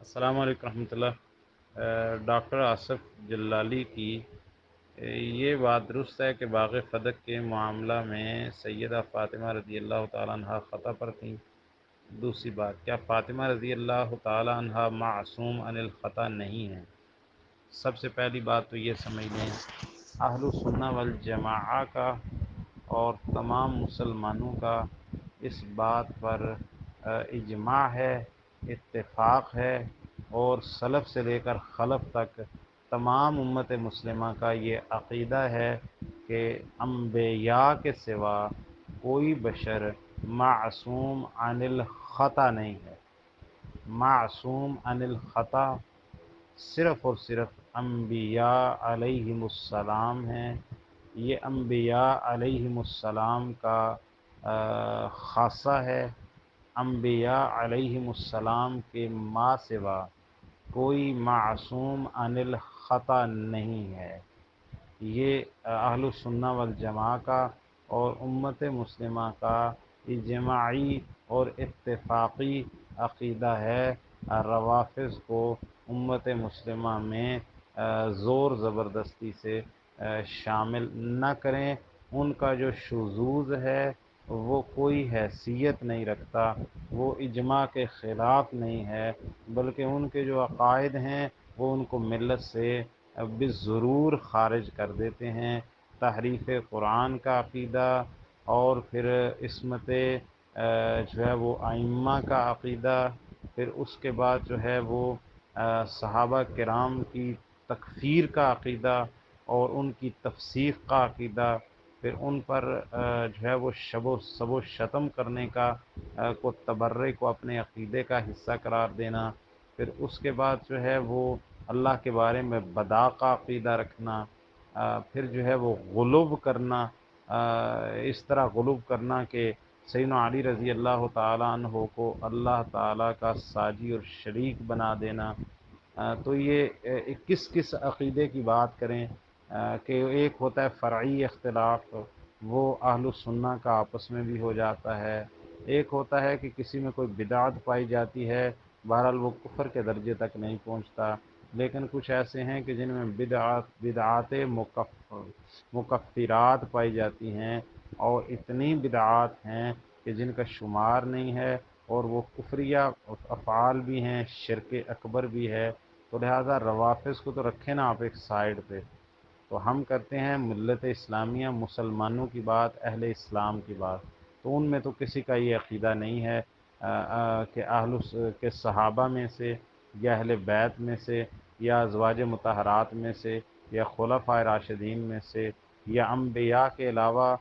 السلام علیکم رحمۃ اللہ۔ ڈاکٹر آصف جلالی کی یہ بات درست ہے کہ باغ فدق کے معاملہ میں سیدہ فاطمہ رضی اللہ تعالیٰ عنہ خطا پر تھیں؟ دوسری بات، کیا فاطمہ رضی اللہ تعالیٰ عنہ معصوم عن الخطا نہیں ہیں؟ سب سے پہلی بات تو یہ سمجھ لیں، اہل السنہ والجماعہ کا اور تمام مسلمانوں کا اس بات پر اجماع ہے، اتفاق ہے، اور سلف سے لے کر خلف تک تمام امت مسلمہ کا یہ عقیدہ ہے کہ انبیاء کے سوا کوئی بشر معصوم عن الخطا نہیں ہے۔ معصوم عن الخطا صرف اور صرف انبیاء علیہم السلام ہیں۔ یہ انبیاء علیہم السلام کا خاصہ ہے۔ انبیاء علیہم السلام کے ما سوا کوئی معصوم عن الخطا نہیں ہے۔ یہ اہل السنہ والجماعہ کا اور امت مسلمہ کا اجماعی اور اتفاقی عقیدہ ہے۔ روافض کو امت مسلمہ میں زور زبردستی سے شامل نہ کریں۔ ان کا جو شذوذ ہے وہ کوئی حیثیت نہیں رکھتا، وہ اجماع کے خلاف نہیں ہے، بلکہ ان کے جو عقائد ہیں وہ ان کو ملت سے بضرور خارج کر دیتے ہیں۔ تحریف قرآن کا عقیدہ، اور پھر عصمت جو ہے وہ ائمہ کا عقیدہ، پھر اس کے بعد جو ہے وہ صحابہ کرام کی تکفیر کا عقیدہ اور ان کی تفسیق کا عقیدہ، پھر ان پر جو ہے وہ سب و شتم کرنے کا کو تبرئے کو اپنے عقیدے کا حصہ قرار دینا، پھر اس کے بعد جو ہے وہ اللہ کے بارے میں بدا کا عقیدہ رکھنا، پھر جو ہے وہ غلوب کرنا، اس طرح غلوب کرنا کہ سیدنا علی رضی اللہ تعالیٰ عنہ کو اللہ تعالیٰ کا ساجی اور شریک بنا دینا۔ تو یہ کس کس عقیدے کی بات کریں کہ ایک ہوتا ہے فرعی اختلاف، وہ اہل السنہ کا آپس میں بھی ہو جاتا ہے، ایک ہوتا ہے کہ کسی میں کوئی بدعت پائی جاتی ہے، بہرحال وہ کفر کے درجے تک نہیں پہنچتا، لیکن کچھ ایسے ہیں کہ جن میں بدعات مکفرات پائی جاتی ہیں، اور اتنی بدعات ہیں کہ جن کا شمار نہیں ہے، اور وہ کفریہ افعال بھی ہیں، شرک اکبر بھی ہے۔ تو لہٰذا روافظ کو تو رکھیں نا آپ ایک سائیڈ پہ، تو ہم کرتے ہیں ملت اسلامیہ، مسلمانوں کی بات، اہل اسلام کی بات۔ تو ان میں تو کسی کا یہ عقیدہ نہیں ہے کہ کے صحابہ میں سے یا اہل بیت میں سے یا ازواج مطہرات میں سے یا خلفائے راشدین میں سے یا انبیاء کے علاوہ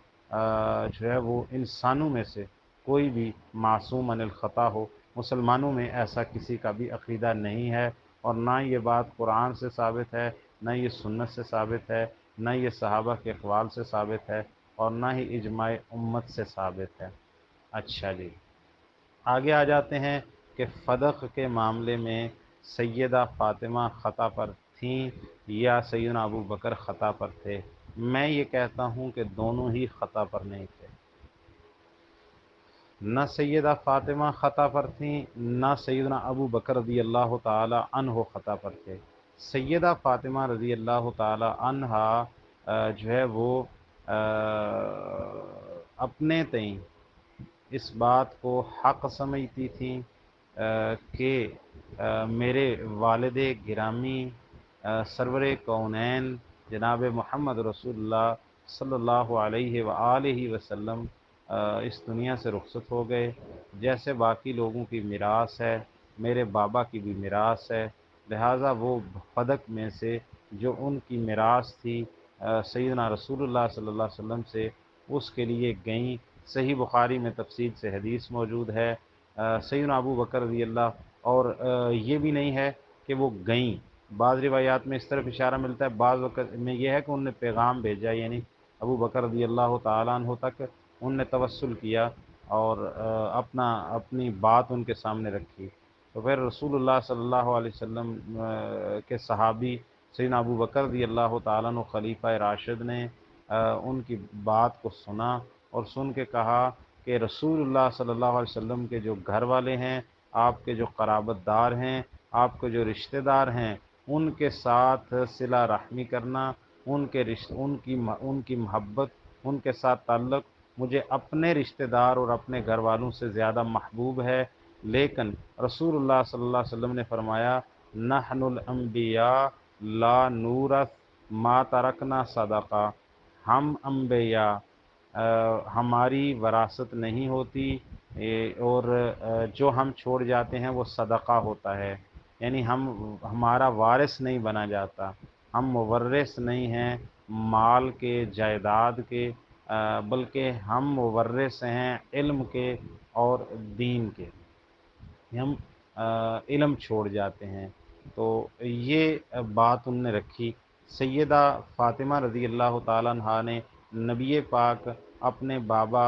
جو ہے وہ انسانوں میں سے کوئی بھی معصوم عن الخطا ہو۔ مسلمانوں میں ایسا کسی کا بھی عقیدہ نہیں ہے، اور نہ یہ بات قرآن سے ثابت ہے، نہ یہ سنت سے ثابت ہے، نہ یہ صحابہ کے اقوال سے ثابت ہے، اور نہ ہی اجماع امت سے ثابت ہے۔ اچھا جی، آگے آ جاتے ہیں کہ فدق کے معاملے میں سیدہ فاطمہ خطا پر تھیں یا سیدنا ابو بکر خطا پر تھے؟ میں یہ کہتا ہوں کہ دونوں ہی خطا پر نہیں تھے۔ نہ سیدہ فاطمہ خطا پر تھیں، نہ سیدنا ابو بکر رضی اللہ تعالی عنہ خطا پر تھے۔ سیدہ فاطمہ رضی اللہ تعالی عنہا جو ہے وہ اپنے تئیں اس بات کو حق سمجھتی تھیں کہ میرے والد گرامی سرور کونین جناب محمد رسول اللہ صلی اللہ علیہ وآلہ وسلم اس دنیا سے رخصت ہو گئے۔ جیسے باقی لوگوں کی میراث ہے، میرے بابا کی بھی میراث ہے، لہٰذا وہ فدق میں سے جو ان کی میراث تھی سیدنا رسول اللہ صلی اللہ علیہ وسلم سے، اس کے لیے گئیں۔ صحیح بخاری میں تفصیل سے حدیث موجود ہے۔ سیدنا ابو بکر رضی اللہ، اور یہ بھی نہیں ہے کہ وہ گئیں، بعض روایات میں اس طرف اشارہ ملتا ہے، بعض وقت میں یہ ہے کہ انہوں نے پیغام بھیجا، یعنی ابو بکر رضی اللہ تعالیٰ عنہ تک ان نے توسل کیا اور اپنی بات ان کے سامنے رکھی۔ تو پھر رسول اللہ صلی اللہ علیہ وسلم کے صحابی سیدنا ابو بکر رضی اللہ تعالیٰ عنہ خلیفہ راشد نے ان کی بات کو سنا، اور سن کے کہا کہ رسول اللہ صلی اللہ علیہ وسلم کے جو گھر والے ہیں، آپ کے جو قرابت دار ہیں، آپ کے جو رشتہ دار ہیں ان کے ساتھ صلہ رحمی کرنا، ان کی محبت، ان کے ساتھ تعلق مجھے اپنے رشتہ دار اور اپنے گھر والوں سے زیادہ محبوب ہے۔ لیکن رسول اللہ صلی اللہ علیہ وسلم نے فرمایا، نحن الانبیاء لا نورث ما ترکنا صدقہ، ہم انبیاء ہماری وراثت نہیں ہوتی، اور جو ہم چھوڑ جاتے ہیں وہ صدقہ ہوتا ہے، یعنی ہمارا وارث نہیں بنا جاتا، ہم مورث نہیں ہیں مال کے، جائیداد کے، بلکہ ہم مورث ہیں علم کے اور دین کے، ہم علم چھوڑ جاتے ہیں۔ تو یہ بات ان نے رکھی۔ سیدہ فاطمہ رضی اللہ تعالیٰ عنہا نے نبی پاک اپنے بابا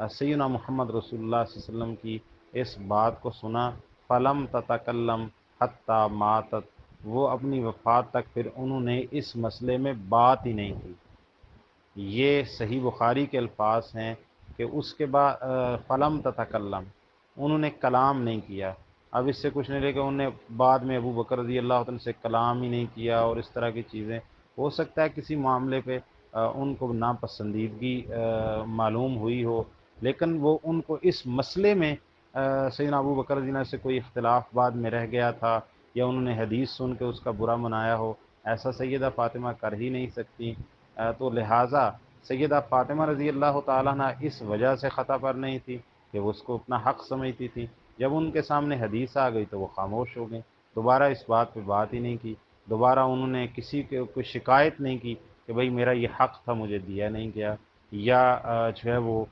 سیدنا محمد رسول اللہ صلی اللہ علیہ وسلم کی اس بات کو سنا، فلم تتکلم حتی ماتت، وہ اپنی وفات تک پھر انہوں نے اس مسئلے میں بات ہی نہیں کی۔ یہ صحیح بخاری کے الفاظ ہیں کہ اس کے بعد فلم تتکلم، انہوں نے کلام نہیں کیا۔ اب اس سے کچھ نہیں لے کہ انہوں نے بعد میں ابو بکر رضی اللہ عنہ سے کلام ہی نہیں کیا اور اس طرح کی چیزیں، ہو سکتا ہے کسی معاملے پہ ان کو ناپسندیدگی معلوم ہوئی ہو، لیکن وہ ان کو اس مسئلے میں سیدنا ابو بکر رضی اللہ عنہ سے کوئی اختلاف بعد میں رہ گیا تھا، یا انہوں نے حدیث سن کے اس کا برا منایا ہو، ایسا سیدہ فاطمہ کر ہی نہیں سکتی۔ تو لہٰذا سیدہ فاطمہ رضی اللہ تعالیٰ عنہ اس وجہ سے خطا پر نہیں تھی کہ وہ اس کو اپنا حق سمجھتی تھی، جب ان کے سامنے حدیث آ گئی تو وہ خاموش ہو گئیں، دوبارہ اس بات پہ بات ہی نہیں کی، دوبارہ انہوں نے کسی کے کوئی شکایت نہیں کی کہ بھئی میرا یہ حق تھا مجھے دیا نہیں گیا، یا جو ہے وہ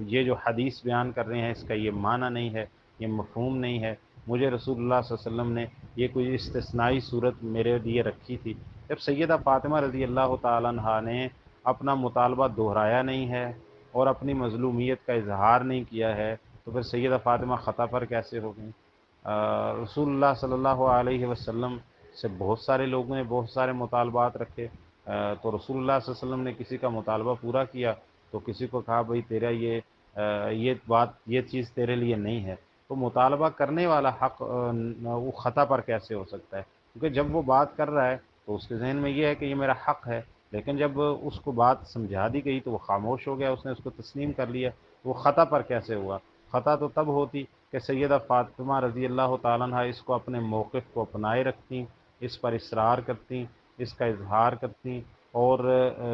یہ جو حدیث بیان کر رہے ہیں اس کا یہ معنی نہیں ہے، یہ مفہوم نہیں ہے، مجھے رسول اللہ صلی اللہ علیہ وسلم نے یہ کوئی استثنائی صورت میرے لیے رکھی تھی۔ جب سیدہ فاطمہ رضی اللہ تعالیٰ عنہا نے اپنا مطالبہ دہرایا نہیں ہے اور اپنی مظلومیت کا اظہار نہیں کیا ہے، تو پھر سیدہ فاطمہ خطا پر کیسے ہو گئیں؟ رسول اللہ صلی اللہ علیہ وسلم سے بہت سارے لوگوں نے بہت سارے مطالبات رکھے، تو رسول اللہ صلی اللہ علیہ وسلم نے کسی کا مطالبہ پورا کیا تو کسی کو کہا بھئی تیرا یہ چیز تیرے لیے نہیں ہے، تو مطالبہ کرنے والا حق وہ خطا پر کیسے ہو سکتا ہے؟ کیونکہ جب وہ بات کر رہا ہے تو اس کے ذہن میں یہ ہے کہ یہ میرا حق ہے، لیکن جب اس کو بات سمجھا دی گئی تو وہ خاموش ہو گیا، اس نے اس کو تسلیم کر لیا، وہ خطا پر کیسے ہوا؟ خطا تو تب ہوتی کہ سیدہ فاطمہ رضی اللہ تعالیٰ عنہ اس کو اپنے موقف کو اپنائے رکھتی، اس پر اصرار کرتی، اس کا اظہار کرتی، اور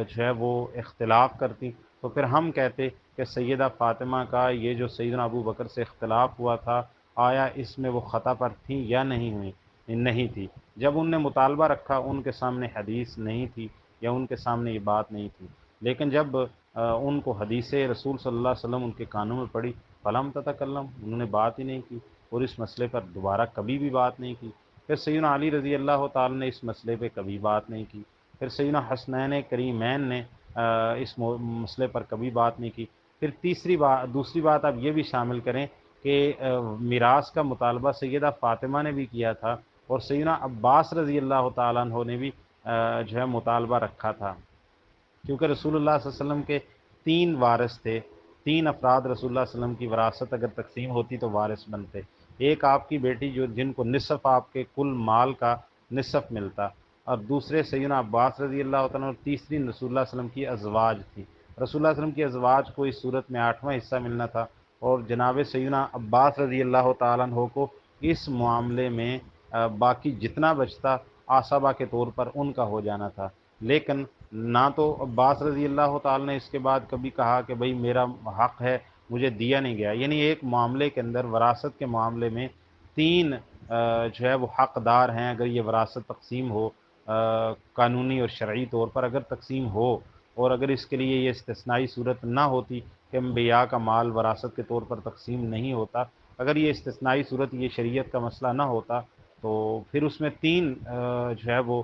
جو ہے وہ اختلاف کرتی، تو پھر ہم کہتے کہ سیدہ فاطمہ کا یہ جو سیدنا ابو بکر سے اختلاف ہوا تھا، آیا اس میں وہ خطا پر تھیں یا نہیں ہوئی؟ نہیں تھی۔ جب ان نے مطالبہ رکھا ان کے سامنے حدیث نہیں تھی یا ان کے سامنے یہ بات نہیں تھی، لیکن جب ان کو حدیث رسول صلی اللہ علیہ وسلم ان کے کانوں میں پڑی، فلم تتکلم، انہوں نے بات ہی نہیں کی اور اس مسئلے پر دوبارہ کبھی بھی بات نہیں کی۔ پھر سیدنا علی رضی اللہ تعالیٰ نے اس مسئلے پہ کبھی بات نہیں کی، پھر سیدنا حسنین کریمین نے اس مسئلے پر کبھی بات نہیں کی۔ پھر دوسری بات آپ یہ بھی شامل کریں کہ میراث کا مطالبہ سیدہ فاطمہ نے بھی کیا تھا، اور سیدنا عباس رضی اللہ تعالیٰ عنہ نے بھی جو ہے مطالبہ رکھا تھا، کیونکہ رسول اللہ صلی اللہ علیہ وسلم کے 3 وارث تھے، 3 افراد رسول اللہ صلی اللہ علیہ وسلم کی وراثت اگر تقسیم ہوتی تو وارث بنتے، ایک آپ کی بیٹی جن کو نصف آپ کے کل مال کا نصف ملتا، اور دوسرے سیدنا عباس رضی اللہ تعالیٰ، اور تیسری رسول اللہ صلی اللہ علیہ وسلم کی ازواج تھی، رسول اللہ صلی اللہ علیہ وسلم کی ازواج کو اس صورت میں 8واں حصہ ملنا تھا، اور جناب سیدنا عباس رضی اللہ تعالیٰ عنہ کو اس معاملے میں باقی جتنا بچتا عصبہ کے طور پر ان کا ہو جانا تھا، لیکن نہ تو عباس رضی اللہ تعالیٰ نے اس کے بعد کبھی کہا کہ بھئی میرا حق ہے مجھے دیا نہیں گیا، یعنی ایک معاملے کے اندر وراثت کے معاملے میں 3 جو ہے وہ حقدار ہیں، اگر یہ وراثت تقسیم ہو قانونی اور شرعی طور پر اگر تقسیم ہو، اور اگر اس کے لیے یہ استثنائی صورت نہ ہوتی کہ انبیاء کا مال وراثت کے طور پر تقسیم نہیں ہوتا، اگر یہ استثنائی صورت یہ شریعت کا مسئلہ نہ ہوتا تو پھر اس میں 3 جو ہے وہ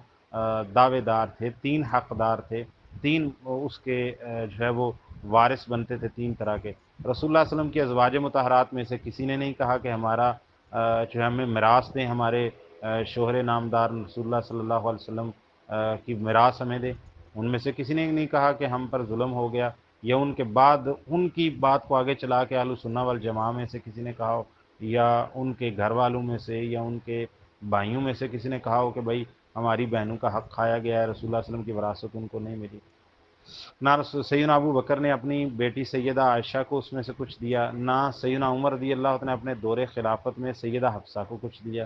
دعوے دار تھے، 3 حقدار تھے، 3 اس کے جو ہے وہ وارث بنتے تھے 3 طرح کے۔ رسول اللہ صلی اللہ علیہ وسلم کی ازواج مطہرات میں سے کسی نے نہیں کہا کہ ہمارا جو ہے ہمیں میراث دیں، ہمارے شوہر نامدار رسول اللہ صلی اللہ علیہ وسلم کی میراث ہمیں دیں، ان میں سے کسی نے نہیں کہا کہ ہم پر ظلم ہو گیا، یا ان کے بعد ان کی بات کو آگے چلا کے اہل سنہ والجماعہ میں سے کسی نے کہا ہو یا ان کے گھر والوں میں سے یا ان کے بھائیوں میں سے کسی نے کہا ہو کہ بھائی ہماری بہنوں کا حق کھایا گیا ہے، رسول اللہ علیہ وسلم کی وراثت ان کو نہیں ملی۔ نہ سیدنا ابو بکر نے اپنی بیٹی سیدہ عائشہ کو اس میں سے کچھ دیا، نہ سیدنا عمر رضی اللہ عنہ نے اپنے دور خلافت میں سیدہ حفصہ کو کچھ دیا،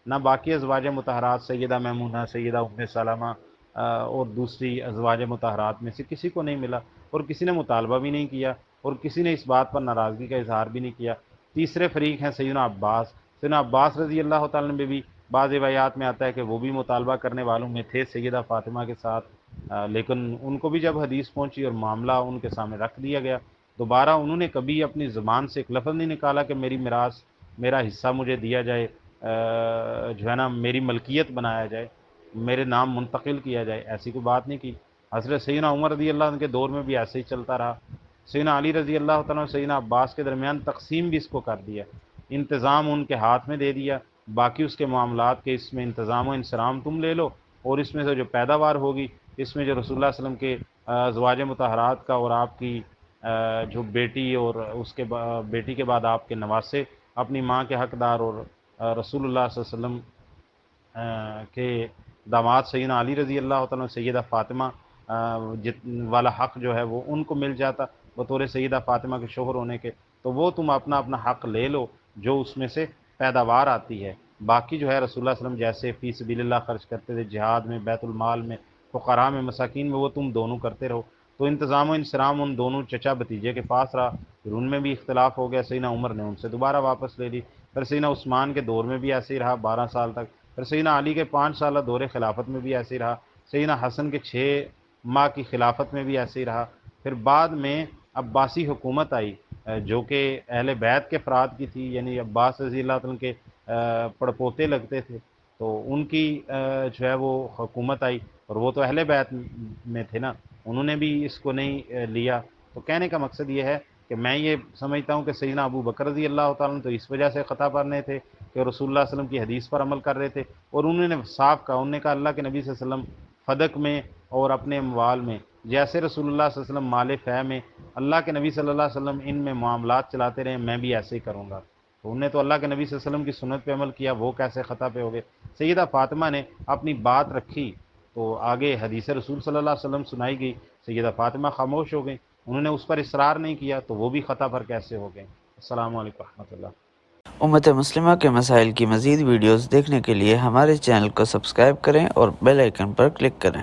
نہ باقی ازواج مطہرات سیدہ میمونہ، سیدہ ام سلمہ اور دوسری ازواج مطہرات میں سے کسی کو نہیں ملا، اور کسی نے مطالبہ بھی نہیں کیا، اور کسی نے اس بات پر ناراضگی کا اظہار بھی نہیں کیا۔ تیسرے فریق ہیں سیدنا عباس۔ سیدنا عباس رضی اللہ تعالیٰ عنہ بھی بعض روایات میں آتا ہے کہ وہ بھی مطالبہ کرنے والوں میں تھے سیدہ فاطمہ کے ساتھ، لیکن ان کو بھی جب حدیث پہنچی اور معاملہ ان کے سامنے رکھ دیا گیا، دوبارہ انہوں نے کبھی اپنی زبان سے ایک لفظ نہیں نکالا کہ میری میراث، میرا حصہ مجھے دیا جائے، جو ہے نا میری ملکیت بنایا جائے، میرے نام منتقل کیا جائے، ایسی کوئی بات نہیں کی۔ حضرت سیدنا عمر رضی اللہ عنہ کے دور میں بھی ایسے ہی چلتا رہا۔ سیدنا علی رضی اللہ تعالیٰ اور سیدنا عباس کے درمیان تقسیم بھی اس کو کر دیا، انتظام ان کے ہاتھ میں دے دیا، باقی اس کے معاملات کے اس میں انتظام و انصرام تم لے لو، اور اس میں سے جو پیداوار ہوگی، اس میں جو رسول اللہ صلی اللہ علیہ وسلم کے ازواج مطہرات کا اور آپ کی جو بیٹی اور اس کے بیٹی کے بعد آپ کے نواسے اپنی ماں کے حقدار، اور رسول اللہ صلی اللہ علیہ وسلم کے داماد سیدنا علی رضی اللہ تعالیٰ سیدہ فاطمہ والا حق جو ہے وہ ان کو مل جاتا بطور سیدہ فاطمہ کے شوہر ہونے کے، تو وہ تم اپنا اپنا حق لے لو جو اس میں سے پیداوار آتی ہے۔ باقی جو ہے رسول اللہ صلی اللہ علیہ وسلم جیسے فی سبیل اللہ خرچ کرتے تھے، جہاد میں، بیت المال میں، فقراء میں، مساکین میں، وہ تم دونوں کرتے رہو۔ تو انتظام و انصرام ان دونوں چچا بھتیجے کے پاس رہا، پھر ان میں بھی اختلاف ہو گیا، سیدنا عمر نے ان سے دوبارہ واپس لے لی، پھر سیدنا عثمان کے دور میں بھی ایسے ہی رہا 12 سال تک، پھر سیدنا علی کے 5 سالہ دور خلافت میں بھی ایسے ہی رہا، سیدنا حسن کے 6 ماہ کی خلافت میں بھی ایسے ہی رہا، پھر بعد میں عباسی حکومت آئی جو کہ اہل بیت کے افراد کی تھی، یعنی عباس رضی اللہ عنہ کے پڑپوتے لگتے تھے، تو ان کی جو ہے وہ حکومت آئی، اور وہ تو اہل بیت میں تھے نا، انہوں نے بھی اس کو نہیں لیا۔ تو کہنے کا مقصد یہ ہے کہ میں یہ سمجھتا ہوں کہ سیدنا ابو بکر رضی اللہ تعالیٰ عنہ تو اس وجہ سے خطا پرنے تھے کہ رسول اللہ صلی اللہ علیہ وسلم کی حدیث پر عمل کر رہے تھے، اور انہوں نے صاف کہا، انہوں نے کہا اللہ کے نبی صلی اللہ علیہ وسلم فدق میں اور اپنے اموال میں جیسے رسول اللہ صلی اللہ علیہ وسلم مال فہ میں اللہ کے نبی صلی اللہ علیہ وسلم ان میں معاملات چلاتے رہے، میں بھی ایسے ہی کروں گا۔ تو انہوں نے تو اللہ کے نبی صلی اللہ علیہ وسلم کی سنت پہ عمل کیا، وہ کیسے خطا پہ ہو گئے؟ سیدہ فاطمہ نے اپنی بات رکھی تو آگے حدیث رسول صلی اللہ علیہ وسلم سنائی گئی، سیدہ فاطمہ خاموش ہو گئیں، انہوں نے اس پر اصرار نہیں کیا، تو وہ بھی خطا پر کیسے ہو گئے؟ السلام علیکم ورحمۃ اللہ۔ امت مسلمہ کے مسائل کی مزید ویڈیوز دیکھنے کے لیے ہمارے چینل کو سبسکرائب کریں اور بیل آئیکن پر کلک کریں۔